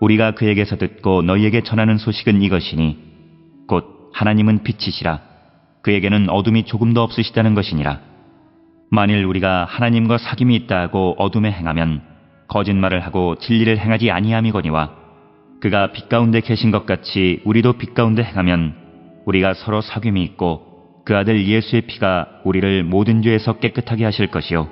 우리가 그에게서 듣고 너희에게 전하는 소식은 이것이니 곧 하나님은 빛이시라. 그에게는 어둠이 조금도 없으시다는 것이니라. 만일 우리가 하나님과 사귐이 있다 하고 어둠에 행하면 거짓말을 하고 진리를 행하지 아니함이거니와 그가 빛 가운데 계신 것 같이 우리도 빛 가운데 행하면 우리가 서로 사귐이 있고 그 아들 예수의 피가 우리를 모든 죄에서 깨끗하게 하실 것이요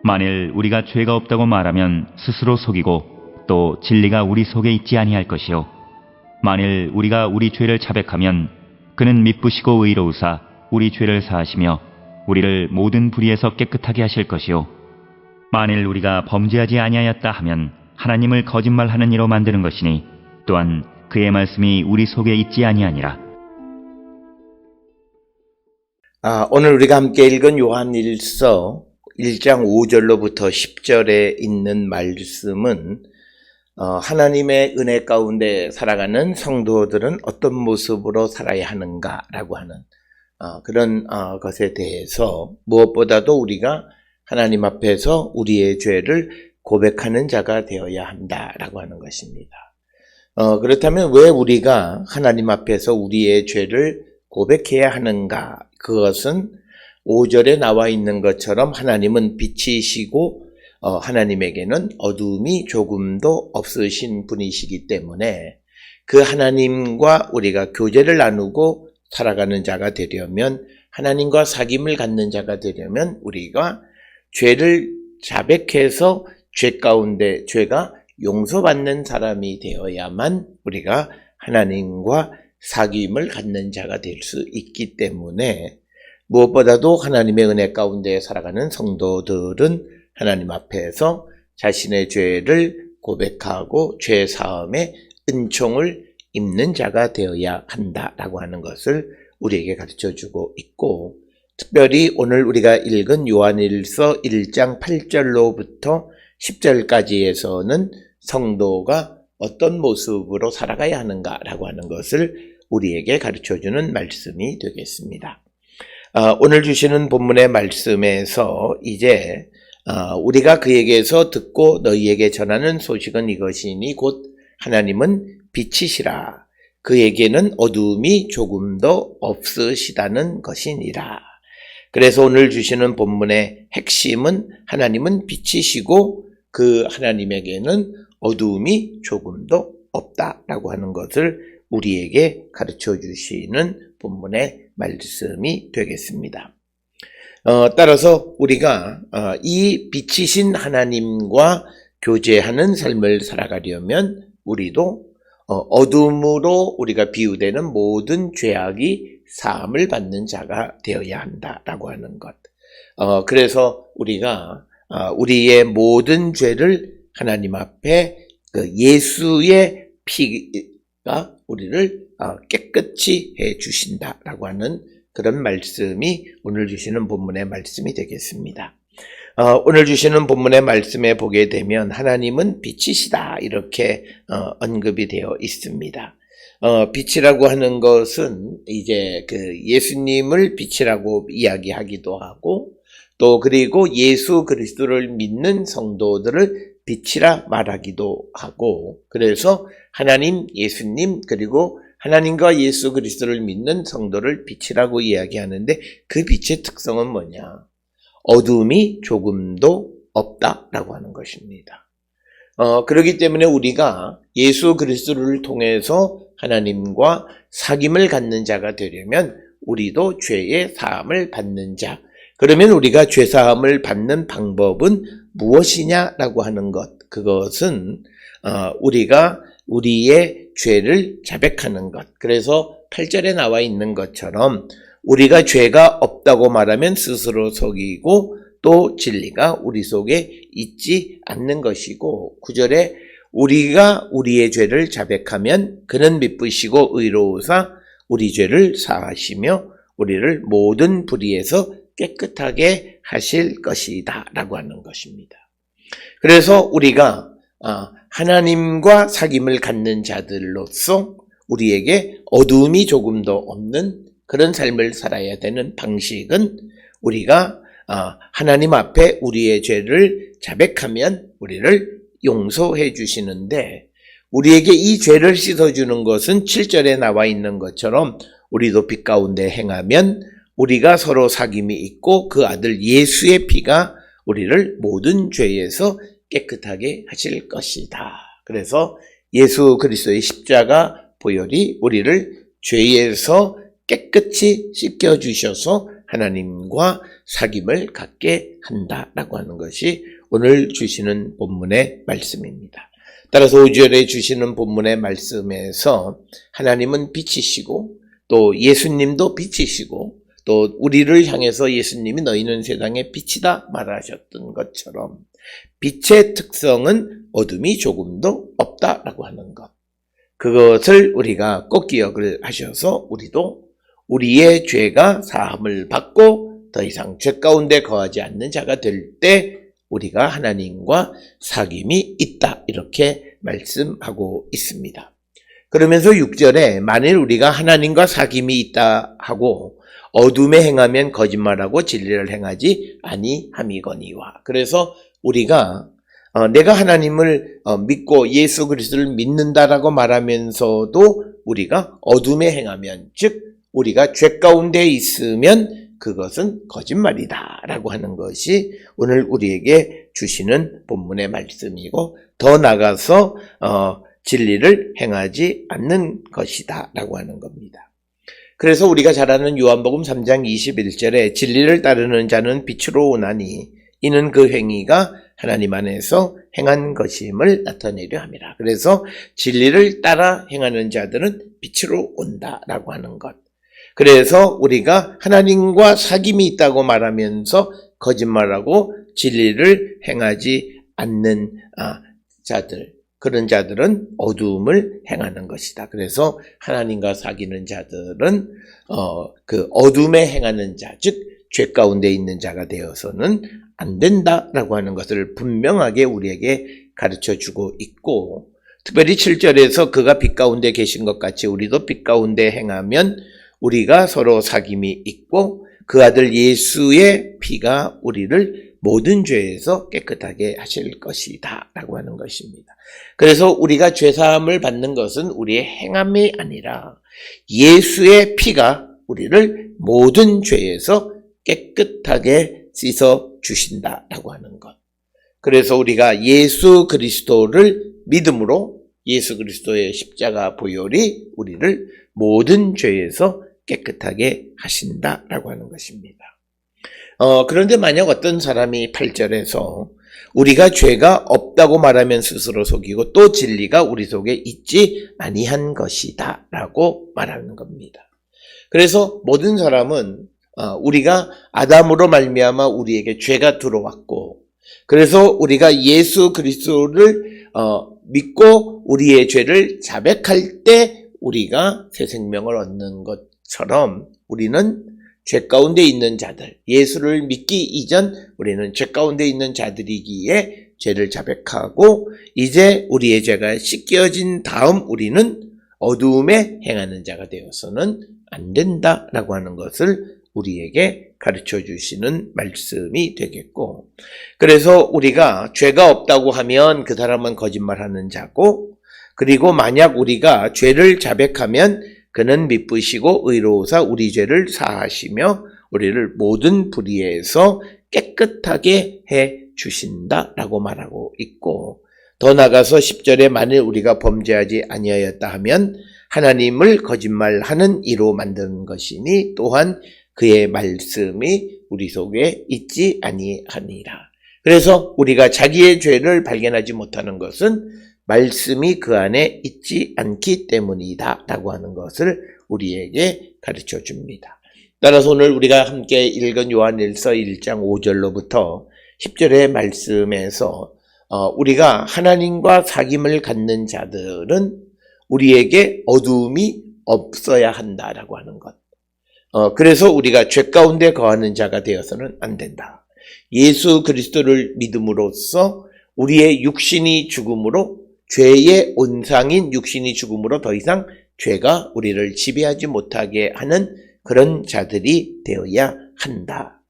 만일 우리가 죄가 없다고 말하면 스스로 속이고 또 진리가 우리 속에 있지 아니할 것이요 만일 우리가 우리 죄를 자백하면 그는 미쁘시고 의로우사 우리 죄를 사하시며 우리를 모든 불의에서 깨끗하게 하실 것이요 만일 우리가 범죄하지 아니하였다 하면 하나님을 거짓말하는 이로 만드는 것이니 또한 그의 말씀이 우리 속에 있지 아니하니라. 오늘 우리가 함께 읽은 요한일서 1장 5절로부터 10절에 있는 말씀은 하나님의 은혜 가운데 살아가는 성도들은 어떤 모습으로 살아야 하는가라고 하는 그런 것에 대해서 무엇보다도 우리가 하나님 앞에서 우리의 죄를 고백하는 자가 되어야 한다라고 하는 것입니다. 그렇다면 왜 우리가 하나님 앞에서 우리의 죄를 고백해야 하는가? 그것은 5절에 나와 있는 것처럼 하나님은 빛이시고 하나님에게는 어둠이 조금도 없으신 분이시기 때문에 그 하나님과 우리가 교제를 나누고 살아가는 자가 되려면 하나님과 사귐을 갖는 자가 되려면 우리가 죄를 자백해서 죄 가운데 죄가 용서받는 사람이 되어야만 우리가 하나님과 사귐을 갖는 자가 될 수 있기 때문에 무엇보다도 하나님의 은혜 가운데 살아가는 성도들은 하나님 앞에서 자신의 죄를 고백하고 죄 사함의 은총을 입는 자가 되어야 한다라고 하는 것을 우리에게 가르쳐주고 있고 특별히 오늘 우리가 읽은 요한일서 1장 8절로부터 10절까지에서는 성도가 어떤 모습으로 살아가야 하는가라고 하는 것을 우리에게 가르쳐주는 말씀이 되겠습니다. 오늘 주시는 본문의 말씀에서 이제 우리가 그에게서 듣고 너희에게 전하는 소식은 이것이니 곧 하나님은 빛이시라. 그에게는 어둠이 조금도 없으시다는 것이니라. 그래서 오늘 주시는 본문의 핵심은 하나님은 빛이시고 그 하나님에게는 어둠이 조금도 없다라고 하는 것을 우리에게 가르쳐 주시는 본문의 말씀이 되겠습니다. 따라서 우리가 이 빛이신 하나님과 교제하는 삶을 살아가려면 우리도 어둠으로 우리가 비유되는 모든 죄악이 사함을 받는 자가 되어야 한다라고 하는 것. 그래서 우리가 우리의 모든 죄를 하나님 앞에 예수의 피가 우리를 깨끗이 해 주신다라고 하는 그런 말씀이 오늘 주시는 본문의 말씀이 되겠습니다. 오늘 주시는 본문의 말씀에 보게 되면 하나님은 빛이시다 이렇게 언급이 되어 있습니다. 빛이라고 하는 것은 이제 그 예수님을 빛이라고 이야기하기도 하고 또 그리고 예수 그리스도를 믿는 성도들을 빛이라 말하기도 하고 그래서 하나님, 예수님 그리고 하나님과 예수 그리스도를 믿는 성도를 빛이라고 이야기하는데 그 빛의 특성은 뭐냐? 어둠이 조금도 없다라고 하는 것입니다. 그렇기 때문에 우리가 예수 그리스도를 통해서 하나님과 사귐을 갖는 자가 되려면 우리도 죄의 사함을 받는 자. 그러면 우리가 죄 사함을 받는 방법은 무엇이냐라고 하는 것. 그것은 우리가 우리의 죄를 자백하는 것. 그래서 8절에 나와 있는 것처럼 우리가 죄가 없다고 말하면 스스로 속이고 또 진리가 우리 속에 있지 않는 것이고 9절에 우리가 우리의 죄를 자백하면 그는 미쁘시고 의로우사 우리 죄를 사하시며 우리를 모든 불의에서 깨끗하게 하실 것이다 라고 하는 것입니다. 그래서 우리가 하나님과 사귐을 갖는 자들로서 우리에게 어둠이 조금도 없는 그런 삶을 살아야 되는 방식은 우리가 하나님 앞에 우리의 죄를 자백하면 우리를 용서해 주시는데 우리에게 이 죄를 씻어주는 것은 7절에 나와 있는 것처럼 우리도 빛 가운데 행하면 우리가 서로 사귐이 있고 그 아들 예수의 피가 우리를 모든 죄에서 깨끗하게 하실 것이다. 그래서 예수 그리스도의 십자가 보혈이 우리를 죄에서 깨끗이 씻겨주셔서 하나님과 사귐을 갖게 한다라고 하는 것이 오늘 주시는 본문의 말씀입니다. 따라서 5절에 주시는 본문의 말씀에서 하나님은 빛이시고 또 예수님도 빛이시고 또 우리를 향해서 예수님이 너희는 세상의 빛이다 말하셨던 것처럼 빛의 특성은 어둠이 조금도 없다라고 하는 것. 그것을 우리가 꼭 기억을 하셔서 우리도 우리의 죄가 사함을 받고 더 이상 죄 가운데 거하지 않는 자가 될 때 우리가 하나님과 사귐이 있다 이렇게 말씀하고 있습니다. 그러면서 6절에 만일 우리가 하나님과 사귐이 있다 하고 어둠에 행하면 거짓말하고 진리를 행하지 아니함이거니와. 그래서 우리가 내가 하나님을 믿고 예수 그리스도를 믿는다라고 말하면서도 우리가 어둠에 행하면 즉 우리가 죄 가운데 있으면 그것은 거짓말이다라고 하는 것이 오늘 우리에게 주시는 본문의 말씀이고 더 나가서 진리를 행하지 않는 것이다라고 하는 겁니다. 그래서 우리가 잘 아는 요한복음 3장 21절에 진리를 따르는 자는 빛으로 오나니 이는 그 행위가 하나님 안에서 행한 것임을 나타내려 함이라. 그래서 진리를 따라 행하는 자들은 빛으로 온다라고 하는 것. 그래서 우리가 하나님과 사귐이 있다고 말하면서 거짓말하고 진리를 행하지 않는 자들, 그런 자들은 어둠을 행하는 것이다. 그래서 하나님과 사귀는 자들은 그 어둠에 행하는 자, 즉 죄 가운데 있는 자가 되어서는 안 된다라고 하는 것을 분명하게 우리에게 가르쳐주고 있고, 특별히 7절에서 그가 빛 가운데 계신 것 같이 우리도 빛 가운데 행하면 우리가 서로 사귐이 있고 그 아들 예수의 피가 우리를 모든 죄에서 깨끗하게 하실 것이다 라고 하는 것입니다. 그래서 우리가 죄사함을 받는 것은 우리의 행함이 아니라 예수의 피가 우리를 모든 죄에서 깨끗하게 씻어 주신다라고 하는 것. 그래서 우리가 예수 그리스도를 믿음으로 예수 그리스도의 십자가 보혈이 우리를 모든 죄에서 깨끗하게 하신다라고 하는 것입니다. 그런데 만약 어떤 사람이 8절에서 우리가 죄가 없다고 말하면 스스로 속이고 또 진리가 우리 속에 있지 아니한 것이다 라고 말하는 겁니다. 그래서 모든 사람은 우리가 아담으로 말미암아 우리에게 죄가 들어왔고 그래서 우리가 예수 그리스도를 믿고 우리의 죄를 자백할 때 우리가 새 생명을 얻는 것처럼 우리는 죄 가운데 있는 자들, 예수를 믿기 이전 우리는 죄 가운데 있는 자들이기에 죄를 자백하고 이제 우리의 죄가 씻겨진 다음 우리는 어두움에 행하는 자가 되어서는 안 된다라고 하는 것을 우리에게 가르쳐 주시는 말씀이 되겠고, 그래서 우리가 죄가 없다고 하면 그 사람은 거짓말하는 자고, 그리고 만약 우리가 죄를 자백하면 그는 미쁘시고 의로우사 우리 죄를 사하시며 우리를 모든 불의에서 깨끗하게 해 주신다라고 말하고 있고, 더 나아가서 10절에 만일 우리가 범죄하지 아니하였다 하면 하나님을 거짓말하는 이로 만드는 것이니 또한 그의 말씀이 우리 속에 있지 아니하니라. 그래서 우리가 자기의 죄를 발견하지 못하는 것은 말씀이 그 안에 있지 않기 때문이다 라고 하는 것을 우리에게 가르쳐 줍니다. 따라서 오늘 우리가 함께 읽은 요한일서 1장 5절로부터 10절의 말씀에서 우리가 하나님과 사귐을 갖는 자들은 우리에게 어두움이 없어야 한다라고 하는 것. 그래서 우리가 죄 가운데 거하는 자가 되어서는 안 된다. 예수 그리스도를 믿음으로써 우리의 육신이 죽음으로 죄의 온상인 육신이 죽음으로 더 이상 죄가 우리를 지배하지 못하게 하는 그런 자들이 되어야 한다.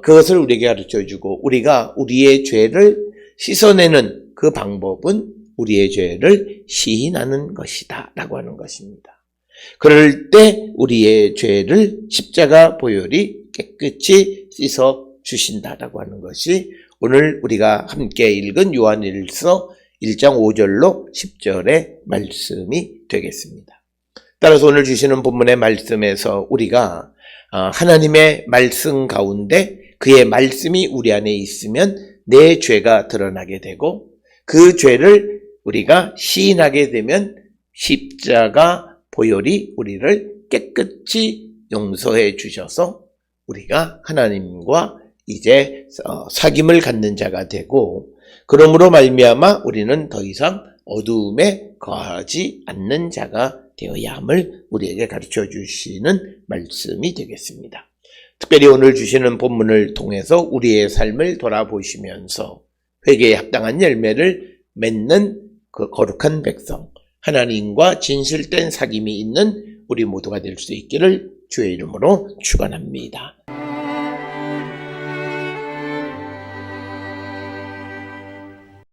그것을 우리에게 가르쳐주고 우리가 우리의 죄를 씻어내는 그 방법은 우리의 죄를 시인하는 것이다 라고 하는 것입니다. 그럴 때 우리의 죄를 십자가 보혈이 깨끗이 씻어 주신다라고 하는 것이 오늘 우리가 함께 읽은 요한일서 1장 5절로 10절의 말씀이 되겠습니다. 따라서 오늘 주시는 본문의 말씀에서 우리가 하나님의 말씀 가운데 그의 말씀이 우리 안에 있으면 내 죄가 드러나게 되고 그 죄를 우리가 시인하게 되면 십자가 보혈이 우리를 깨끗이 용서해 주셔서 우리가 하나님과 이제 사귐을 갖는 자가 되고 그러므로 말미암아 우리는 더 이상 어두움에 거하지 않는 자가 되어야 함을 우리에게 가르쳐 주시는 말씀이 되겠습니다. 특별히 오늘 주시는 본문을 통해서 우리의 삶을 돌아보시면서 회개에 합당한 열매를 맺는 그 거룩한 백성, 하나님과 진실된 사귐이 있는 우리 모두가 될 수 있기를 주의 이름으로 축원합니다.